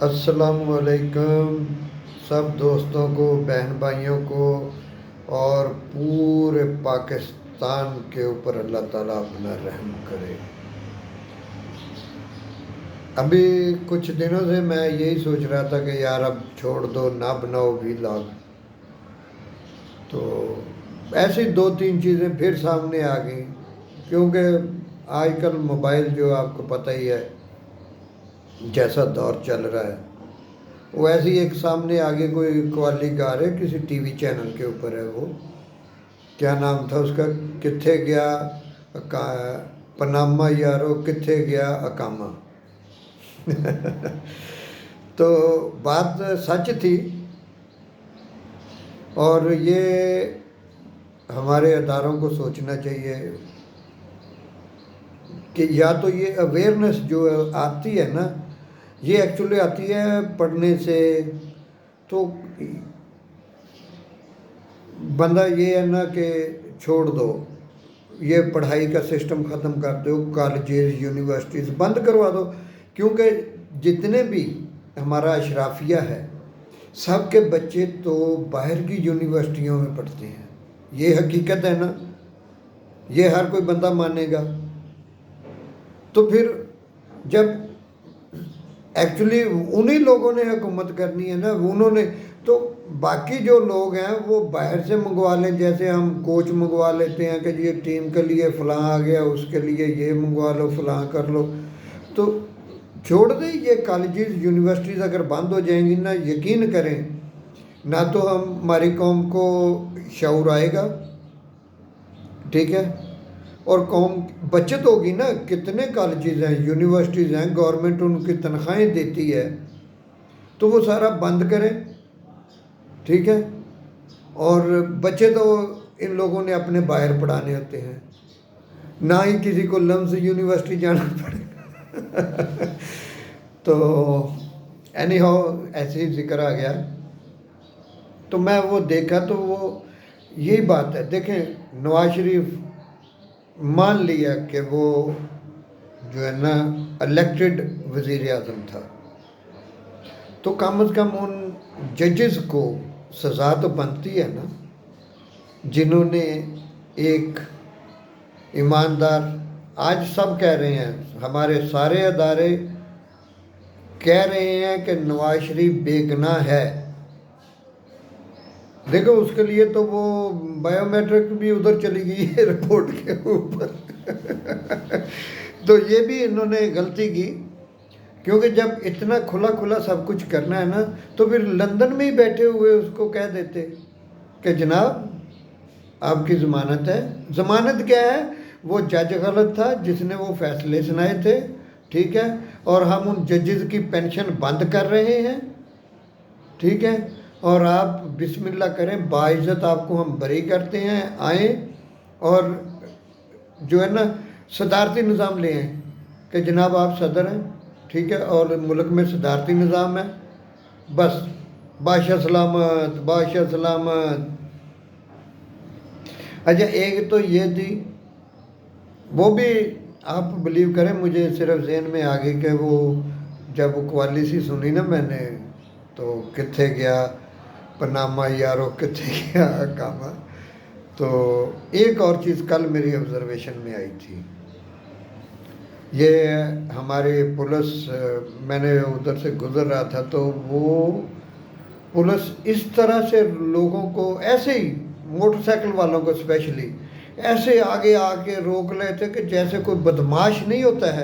السلام علیکم سب دوستوں کو، بہن بھائیوں کو، اور پورے پاکستان کے اوپر اللہ تعالیٰ اپنا رحم کرے۔ ابھی کچھ دنوں سے میں یہی سوچ رہا تھا کہ یار اب چھوڑ دو، نہ بناؤ ولاگ۔ تو ایسی دو تین چیزیں پھر سامنے آ گئیں، کیونکہ آج کل موبائل جو آپ کو پتہ ہی ہے جیسا دور چل رہا ہے، ویسے ہی ایک سامنے آگے کوئی قوالی گا رہے کسی ٹی وی چینل کے اوپر ہے، وہ کیا نام تھا اس کا، کتھے گیا پناما یارو کتھے گیا اکاما۔ تو بات سچ تھی، اور یہ ہمارے اداروں کو سوچنا چاہیے کہ یا تو یہ اویئرنیس جو آتی ہے نا، یہ ایکچولی آتی ہے پڑھنے سے۔ تو بندہ یہ ہے نا کہ چھوڑ دو، یہ پڑھائی کا سسٹم ختم کر دو، کالجز یونیورسٹیز بند کروا دو، کیونکہ جتنے بھی ہمارا اشرافیہ ہے سب کے بچے تو باہر کی یونیورسٹیوں میں پڑھتے ہیں، یہ حقیقت ہے نا، یہ ہر کوئی بندہ مانے گا۔ تو پھر جب ایکچولی انہی لوگوں نے حکومت کرنی ہے نا، انہوں نے تو باقی جو لوگ ہیں وہ باہر سے منگوا لیں، جیسے ہم کوچ منگوا لیتے ہیں کہ یہ ٹیم کے لیے فلاں آ گیا، اس کے لیے یہ منگوا لو، فلاں کر لو۔ تو چھوڑ دیں یہ کالجز یونیورسٹیز اگر بند ہو جائیں گی نا، یقین کریں نہ تو ہماری قوم کو شعور آئے گا، ٹھیک ہے، اور قوم بچت ہوگی نا۔ کتنے کالجز ہیں، یونیورسٹیز ہیں، گورنمنٹ ان کی تنخواہیں دیتی ہے، تو وہ سارا بند کریں، ٹھیک ہے۔ اور بچے تو ان لوگوں نے اپنے باہر پڑھانے ہوتے ہیں، نہ ہی کسی کو لمز یونیورسٹی جانا پڑے گا۔ تو اینی ہاؤ ایسے ہی ذکر آ گیا، تو میں وہ دیکھا تو وہ یہی بات ہے۔ دیکھیں نواز شریف مان لیا کہ وہ جو ہے نا الیکٹڈ وزیر اعظم تھا، تو کم از کم ان ججز کو سزا تو بنتی ہے نا، جنہوں نے ایک ایماندار، آج سب کہہ رہے ہیں، ہمارے سارے ادارے کہہ رہے ہیں کہ نواز شریف بے گناہ ہے۔ دیکھو اس کے لیے تو وہ بائیو میٹرک بھی ادھر چلی گئی ہے رپورٹ کے اوپر۔ تو یہ بھی انہوں نے غلطی کی، کیونکہ جب اتنا کھلا کھلا سب کچھ کرنا ہے نا، تو پھر لندن میں ہی بیٹھے ہوئے اس کو کہہ دیتے کہ جناب آپ کی ضمانت ہے۔ ضمانت کیا ہے؟ وہ جج غلط تھا جس نے وہ فیصلے سنائے تھے، ٹھیک ہے، اور ہم ان ججز کی پینشن بند کر رہے ہیں، ٹھیک ہے، اور آپ بسم اللہ کریں، باعزت آپ کو ہم بری کرتے ہیں، آئیں اور جو ہے نا صدارتی نظام لے آئیں کہ جناب آپ صدر ہیں، ٹھیک ہے، اور ملک میں صدارتی نظام ہے، بس بادشاہ سلامت، بادشاہ سلامت۔ اچھا ایک تو یہ تھی، وہ بھی آپ بلیو کریں، مجھے صرف ذہن میں آ گئی کہ وہ جب قوالی سی سنی نا میں نے، تو کتھے گیا پناما یارو کتھے گیا کاما۔ تو ایک اور چیز کل میری آبزرویشن میں آئی تھی، یہ ہمارے پولیس، میں نے ادھر سے گزر رہا تھا تو وہ پولیس اس طرح سے لوگوں کو ایسے ہی، موٹر سائیکل والوں کو اسپیشلی ایسے آگے آ کے روک لیتے کہ جیسے کوئی بدماش نہیں ہوتا ہے۔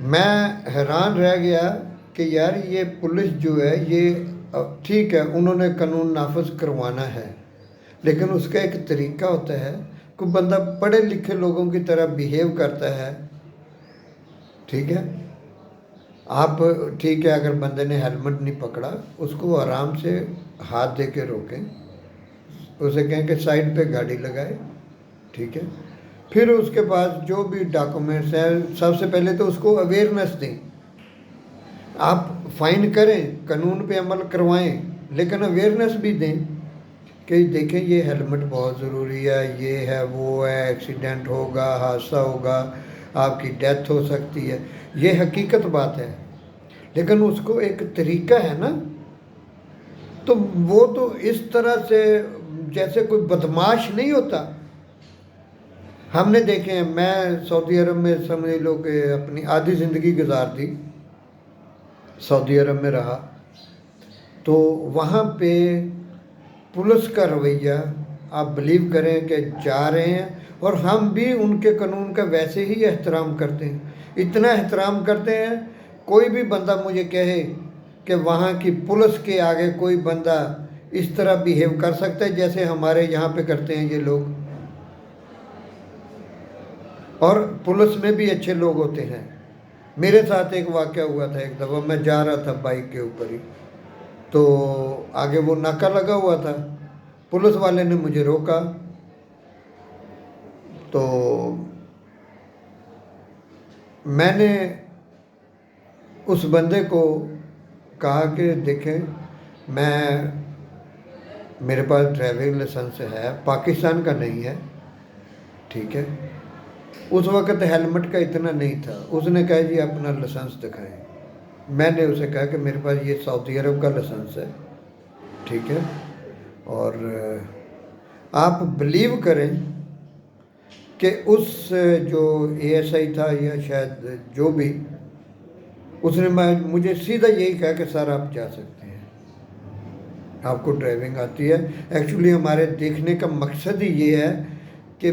میں حیران رہ گیا کہ یار یہ پولیس جو ہے، یہ ٹھیک ہے انہوں نے قانون نافذ کروانا ہے، لیکن اس کا ایک طریقہ ہوتا ہے۔ کوئی بندہ پڑھے لکھے لوگوں کی طرح بیہیو کرتا ہے، ٹھیک ہے، آپ ٹھیک ہے، اگر بندے نے ہیلمٹ نہیں پکڑا اس کو آرام سے ہاتھ دے کے روکیں، اسے کہیں کہ سائڈ پہ گاڑی لگائے، ٹھیک ہے، پھر اس کے پاس جو بھی ڈاکومنٹس ہیں، سب سے پہلے تو اس کو اویئرنیس دیں۔ آپ فائن کریں، قانون پہ عمل کروائیں، لیکن اویئرنیس بھی دیں کہ دیکھیں یہ ہیلمٹ بہت ضروری ہے، یہ ہے وہ ہے، ایکسیڈنٹ ہوگا، حادثہ ہوگا، آپ کی ڈیتھ ہو سکتی ہے، یہ حقیقت بات ہے، لیکن اس کو ایک طریقہ ہے نا، تو وہ تو اس طرح سے جیسے کوئی بدماش نہیں ہوتا۔ ہم نے دیکھے ہیں، میں سعودی عرب میں سمجھ لو کہ اپنی آدھی زندگی گزار دی، سعودی عرب میں رہا، تو وہاں پہ پولیس کا رویہ آپ بلیو کریں کہ جا رہے ہیں، اور ہم بھی ان کے قانون کا ویسے ہی احترام کرتے ہیں، اتنا احترام کرتے ہیں، کوئی بھی بندہ مجھے کہے کہ وہاں کی پولیس کے آگے کوئی بندہ اس طرح بیہیو کر سکتا ہے جیسے ہمارے یہاں پہ کرتے ہیں یہ لوگ، اور پولیس میں بھی اچھے لوگ ہوتے ہیں۔ میرے ساتھ ایک واقعہ ہوا تھا، ایک دفعہ میں جا رہا تھا بائک کے اوپر ہی، تو آگے وہ ناکا لگا ہوا تھا، پولیس والے نے مجھے روکا، تو میں نے اس بندے کو کہا کہ دیکھیں، میرے پاس ڈرائیونگ لائسنس ہے، پاکستان کا نہیں ہے، ٹھیک ہے، اس وقت ہیلمٹ کا اتنا نہیں تھا، اس نے کہا جی اپنا لائسنس دکھائیں، میں نے اسے کہا کہ میرے پاس یہ سعودی عرب کا لائسنس ہے، ٹھیک ہے، اور آپ بلیو کریں کہ اس جو اے ایس آئی تھا یا شاید جو بھی، اس نے مجھے سیدھا یہی کہا کہ سر آپ جا سکتے ہیں، آپ کو ڈرائیونگ آتی ہے۔ ایکچولی ہمارے دیکھنے کا مقصد ہی یہ ہے کہ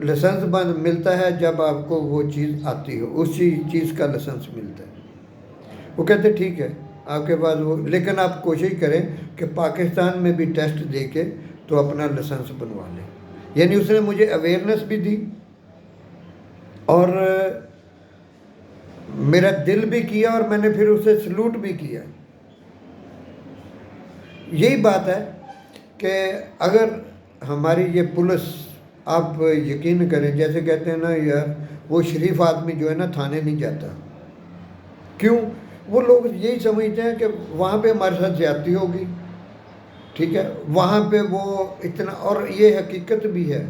لائسنس بند ملتا ہے جب آپ کو وہ چیز آتی ہو، اسی چیز کا لائسنس ملتا ہے۔ وہ کہتے ٹھیک ہے آپ کے پاس وہ، لیکن آپ کوشش کریں کہ پاکستان میں بھی ٹیسٹ دے کے تو اپنا لائسنس بنوا لیں۔ یعنی اس نے مجھے اویئرنیس بھی دی، اور میرا دل بھی کیا، اور میں نے پھر اسے سلوٹ بھی کیا۔ یہی بات ہے کہ اگر ہماری یہ پولیس، آپ یقین کریں، جیسے کہتے ہیں نا یار، وہ شریف آدمی جو ہے نا تھانے نہیں جاتا، کیوں؟ وہ لوگ یہی سمجھتے ہیں کہ وہاں پہ ہمارے ساتھ زیادتی ہوگی، ٹھیک ہے، وہاں پہ وہ اتنا، اور یہ حقیقت بھی ہے،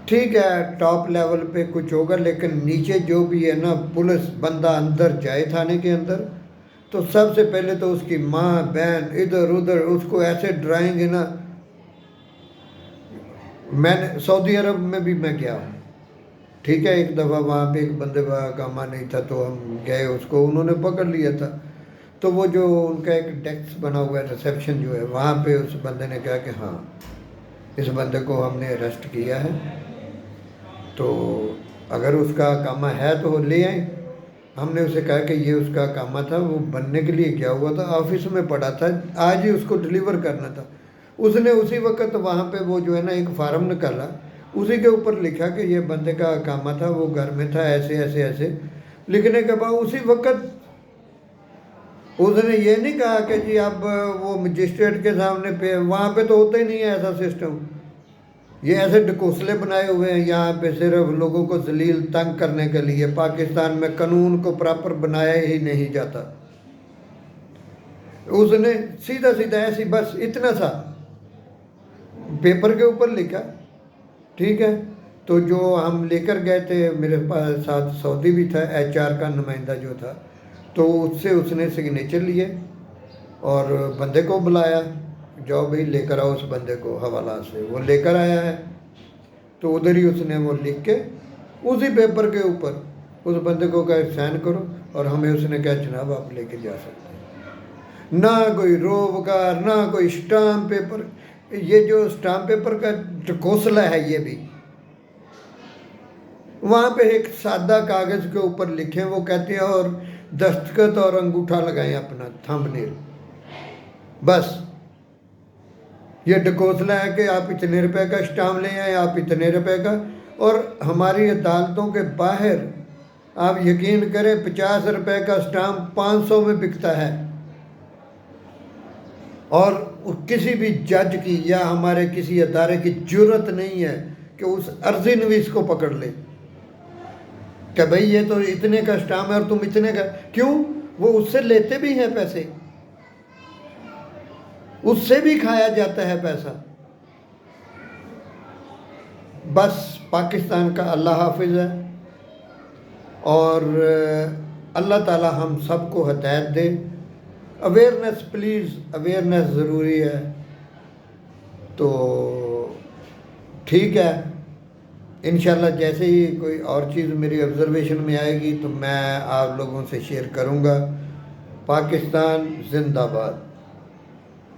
ٹھیک ہے ٹاپ لیول پہ کچھ ہوگا، لیکن نیچے جو بھی ہے نا، پولیس بندہ اندر جائے تھانے کے اندر، تو سب سے پہلے تو اس کی ماں بہن ادھر ادھر اس کو ایسے ڈرائیں گے نا۔ میں نے سعودی عرب میں بھی میں گیا ہوں، ٹھیک ہے، ایک دفعہ وہاں پہ ایک بندے کا ماں نہیں تھا، تو ہم گئے، اس کو انہوں نے پکڑ لیا تھا، تو وہ جو ان کا ایک ڈیسک بنا ہوا ہے ریسیپشن جو ہے وہاں پہ، اس بندے نے کہا کہ ہاں اس بندے کو ہم نے اریسٹ کیا ہے، تو اگر اس کا اقامہ ہے تو لے آئیں۔ ہم نے اسے کہا کہ یہ اس کا اقامہ تھا، وہ بننے کے لیے کیا ہوا تھا، آفس میں پڑا تھا، آج ہی اس کو ڈیلیور کرنا تھا۔ اس نے اسی وقت وہاں پہ وہ جو ہے نا ایک فارم نکالا، اسی کے اوپر لکھا کہ یہ بندے کا اقامہ تھا، وہ گھر میں تھا، ایسے ایسے ایسے لکھنے کے بعد اسی وقت اس نے یہ نہیں کہا کہ جی اب وہ مجسٹریٹ کے سامنے پہ، وہاں پہ تو ہوتا ہی نہیں ہے ایسا سسٹم، یہ ایسے ڈکوسلے بنائے ہوئے ہیں یہاں پہ صرف لوگوں کو ذلیل تنگ کرنے کے لیے۔ پاکستان میں قانون کو پراپر بنایا ہی نہیں جاتا۔ اس نے سیدھا سیدھا ایسی بس اتنا سا پیپر کے اوپر لکھا، ٹھیک ہے، تو جو ہم لے کر گئے تھے، میرے پاس ساتھ سعودی بھی تھا، ایچ آر کا نمائندہ جو تھا، تو اس سے اس نے سگنیچر لیے اور بندے کو بلایا، جاؤ بھائی لے کر آؤ اس بندے کو حوالہ سے، وہ لے کر آیا ہے، تو ادھر ہی اس نے وہ لکھ کے اسی پیپر کے اوپر اس بندے کو کہا سائن کرو، اور ہمیں اس نے کہا جناب آپ لے کے جا سکتے ہیں۔ نہ کوئی روبگار، نہ کوئی اسٹامپ پیپر، یہ جو اسٹامپ پیپر کا ٹکوسلہ ہے یہ بھی، وہاں پہ ایک سادہ کاغذ کے اوپر لکھیں، وہ کہتے ہیں اور دستخط اور انگوٹھا لگائیں اپنا تھمب نیل، بس یہ ڈکوسلا ہے کہ آپ اتنے روپے کا اسٹامپ لے آئیں، آپ اتنے روپے کا، اور ہماری عدالتوں کے باہر آپ یقین کریں 50 روپے کا اسٹامپ 500 میں بکتا ہے، اور کسی بھی جج کی یا ہمارے کسی ادارے کی جرت نہیں ہے کہ اس عرضی نویس کو پکڑ لے کہ بھئی یہ تو اتنے کا اسٹامپ ہے اور تم اتنے کا، کیوں؟ وہ اس سے لیتے بھی ہیں پیسے، اس سے بھی کھایا جاتا ہے پیسہ۔ بس پاکستان کا اللہ حافظ ہے، اور اللہ تعالی ہم سب کو ہدایت دے۔ اویئرنیس، پلیز اویئرنیس ضروری ہے۔ تو ٹھیک ہے، انشاءاللہ جیسے ہی کوئی اور چیز میری آبزرویشن میں آئے گی تو میں آپ لوگوں سے شیئر کروں گا۔ پاکستان زندہ باد۔